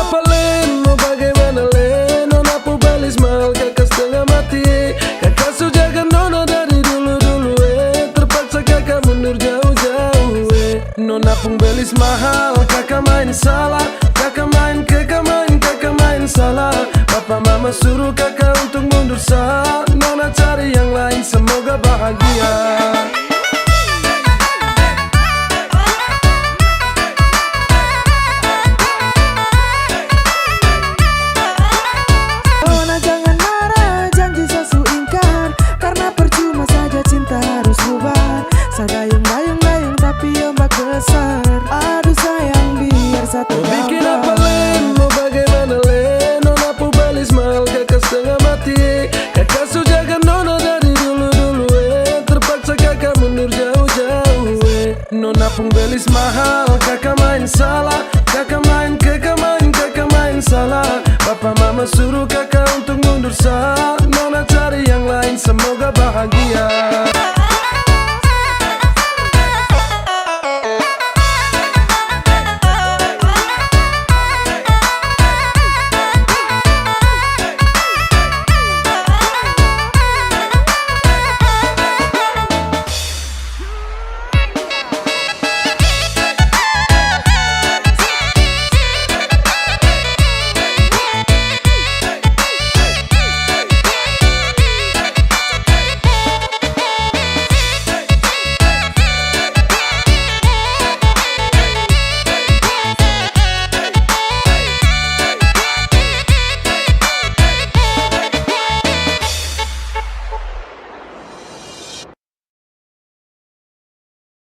apa Len? Mau bagaimana Len? Nona Pubelis mahal kakak setengah mati. Kakak sujaga nona dari dulu-dulu terpaksa kakak mundur jauh-jauh Nona Pubelis mahal, kakak main salah. Kakak main salah. Papa mama suruh kakak untuk mundur sah. Nona cari yang lain, semoga bahagia. Nona jangan marah, janji sesu ingkar, karena percuma saja cinta harus bubar. Sadayung-dayung-dayung tapi ombak besar. Aduh sayang biar satu Bikin apa Len? Mau bagaimana Len? Nona Pubelis mahal kakak setengah mati. Kakak sujaga nona dari dulu-dulu terpaksa kakak mundur jauh-jauh Nona Pubelis mahal, kakak main salah. Kakak main salah. Papa mama suruh kakak untuk mundur sah. Nona cari yang lain, semoga bahagia.